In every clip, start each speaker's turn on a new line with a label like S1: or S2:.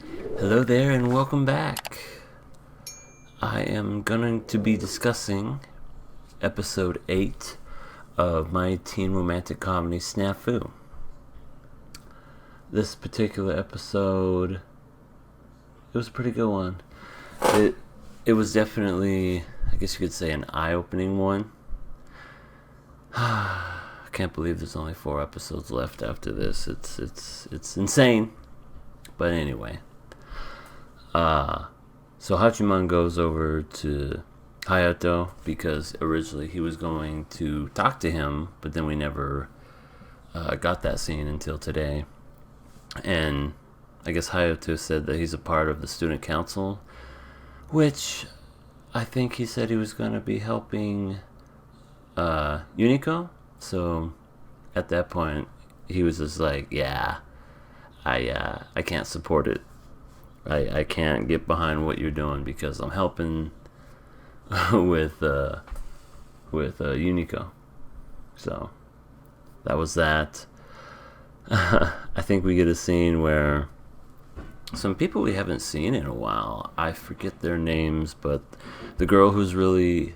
S1: Hello there and welcome back. I am going to be discussing episode 8 of my teen romantic comedy SNAFU. This particular episode, it was a pretty good one. It was definitely, I guess you could say, an eye-opening one. I can't believe there's only 4 episodes left after this. It's insane. But anyway. So Hachiman goes over to Hayato because originally he was going to talk to him, but then we never got that scene until today. And I guess Hayato said that he's a part of the student council, which I think he said he was going to be helping Unico. So at that point, he was just like, yeah, I can't support it. I can't get behind what you're doing because I'm helping with Unico. So that was that. I think we get a scene where some people we haven't seen in a while. I forget their names, but the girl who's really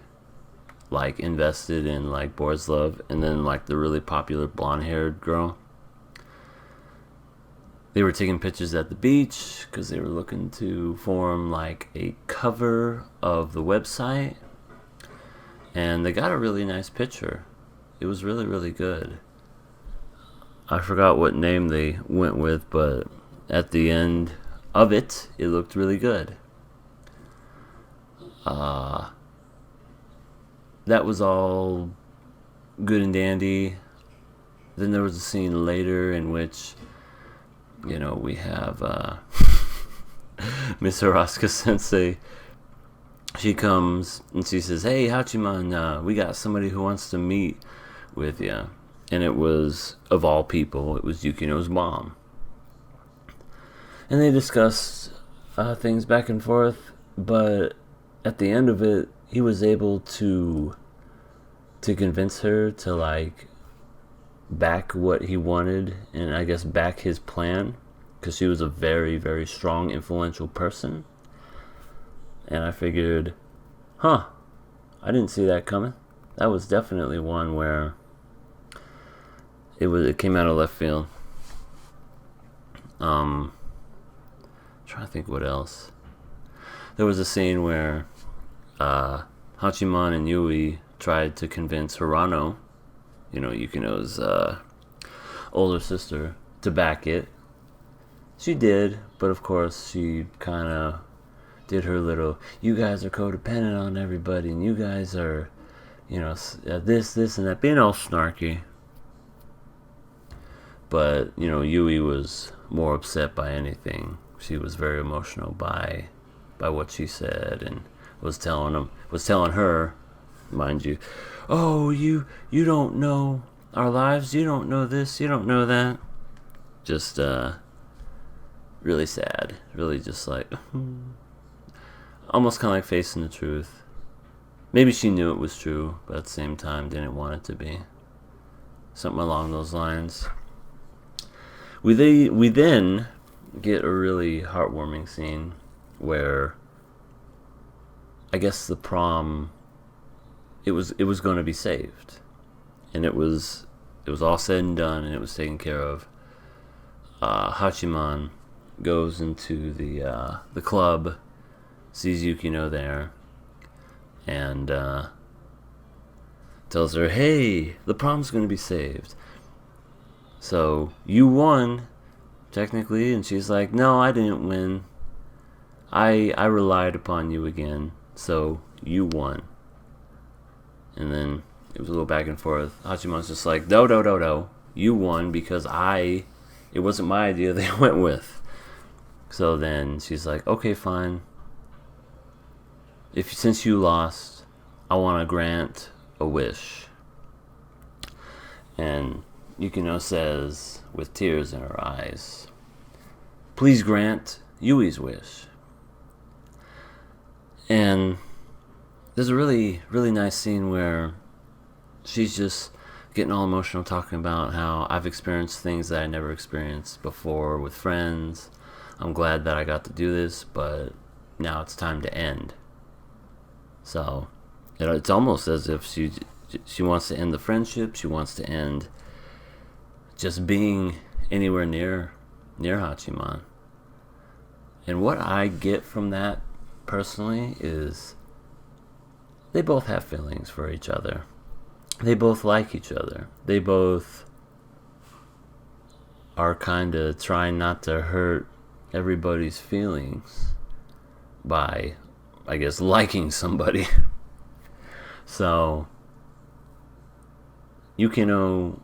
S1: like invested in like Boris Love, and then like the really popular blonde-haired girl. They were taking pictures at the beach because they were looking to form like a cover of the website. And they got a really nice picture. It was really, really good. I forgot what name they went with, but at the end of it, it looked really good. That was all good and dandy. Then there was a scene later in which, you know, we have Miss Haraska Sensei. She comes and she says, "Hey, Hachiman, we got somebody who wants to meet with you." And it was, of all people, it was Yukino's mom. And they discussed things back and forth, but at the end of it, he was able to convince her to like back what he wanted, and I guess back his plan, because she was a very, very strong, influential person. And I figured, I didn't see that coming. That was definitely one where it came out of left field. Trying to think what else. There was a scene where Hachiman and Yui tried to convince Hirano, you know, Yukino's older sister, to back it. She did, but of course she kind of did her little, you guys are codependent on everybody, and you guys are, you know, this, and that, being all snarky. But, you know, Yui was more upset by anything. She was very emotional by what she said, and was telling her, mind you, "Oh, you don't know our lives, you don't know this, you don't know that." Just really sad, really just like almost kind of like facing the truth. Maybe she knew it was true, but at the same time didn't want it to be. Something along those lines. We then get a really heartwarming scene where I guess the prom, it was going to be saved, and it was all said and done, and it was taken care of. Hachiman goes into the club, sees Yukino there, and tells her, "Hey, the prom's going to be saved. So you won, technically." And she's like, "No, I didn't win. I relied upon you again, so you won." And then it was a little back and forth. Hachiman's just like, no, you won because it wasn't my idea they went with. So then she's like, "Okay, fine. Since you lost, I want to grant a wish." And Yukino says, with tears in her eyes, "Please grant Yui's wish." And there's a really, really nice scene where she's just getting all emotional, talking about how I've experienced things that I never experienced before with friends. I'm glad that I got to do this, but now it's time to end. So, it's almost as if she wants to end the friendship. She wants to end just being anywhere near Hachiman. And what I get from that personally is they both have feelings for each other. They both like each other. They both are kind of trying not to hurt everybody's feelings by, I guess, liking somebody. So, Yukino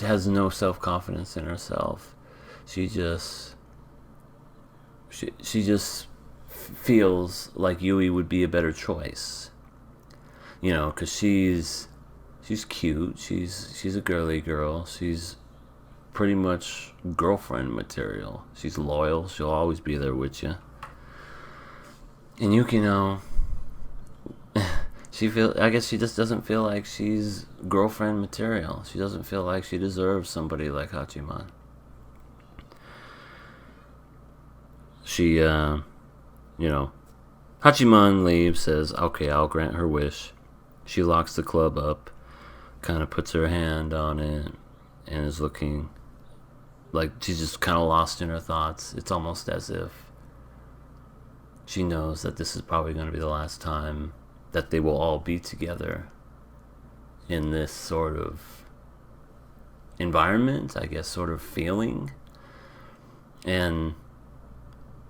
S1: has no self-confidence in herself. She just feels like Yui would be a better choice. Because she's cute. She's a girly girl. She's pretty much girlfriend material. She's loyal. She'll always be there with you. And Yukino, I guess she just doesn't feel like she's girlfriend material. She doesn't feel like she deserves somebody like Hachiman. She, Hachiman leaves, says, okay, I'll grant her wish. She locks the club up, kind of puts her hand on it, and is looking like she's just kind of lost in her thoughts. It's almost as if she knows that this is probably going to be the last time that they will all be together in this sort of environment, I guess, sort of feeling. And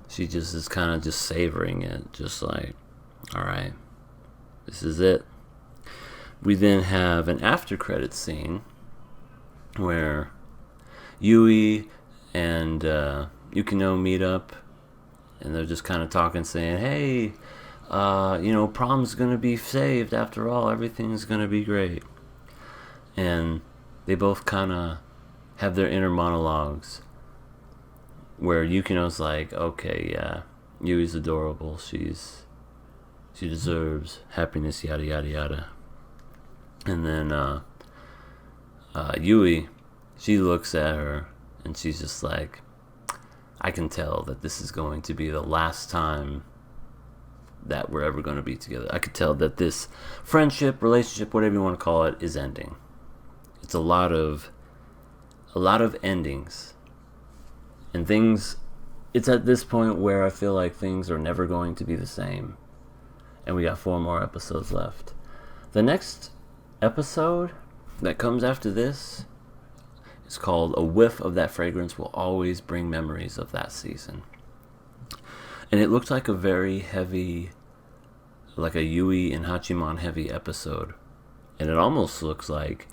S1: she just is kind of just savoring it, just like, all right, this is it. We then have an after credits scene where Yui and Yukino meet up, and they're just kind of talking, saying, hey, prom's gonna be saved after all, everything's gonna be great. And they both kind of have their inner monologues where Yukino's like, okay, yeah, Yui's adorable, she deserves happiness, yada yada yada. And then Yui, she looks at her and she's just like, I can tell that this is going to be the last time that we're ever going to be together. I could tell that this friendship, relationship, whatever you want to call it, is ending. It's a lot of endings. And things, it's at this point where I feel like things are never going to be the same. And we got 4 more episodes left. The next episode that comes after this is called A Whiff of That Fragrance Will Always Bring Memories of That Season. And it looked like a very heavy, like a Yui and Hachiman heavy episode. And it almost looks like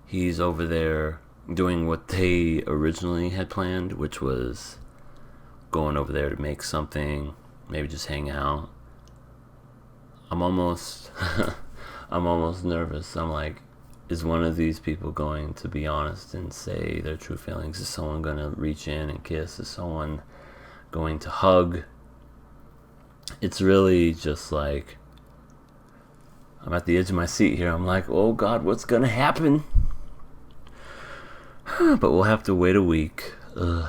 S1: he's over there doing what they originally had planned, which was going over there to make something, maybe just hang out. I'm almost nervous. I'm like, is one of these people going to be honest and say their true feelings? Is someone going to reach in and kiss? Is someone going to hug? It's really just like, I'm at the edge of my seat here. I'm like, oh God, what's going to happen? But we'll have to wait a week. So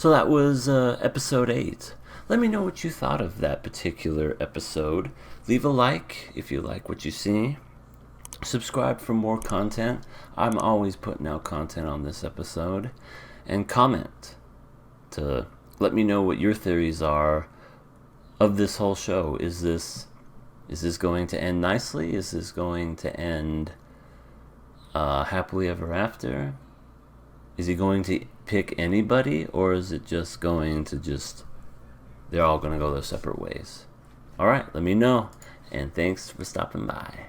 S1: that was episode 8. Let me know what you thought of that particular episode. Leave a like if you like what you see. Subscribe for more content. I'm always putting out content on this episode. And comment to let me know what your theories are of this whole show. Is this going to end nicely? Is this going to end happily ever after? Is he going to pick anybody, or is it just going to they're all going to go their separate ways? Alright, let me know, and thanks for stopping by.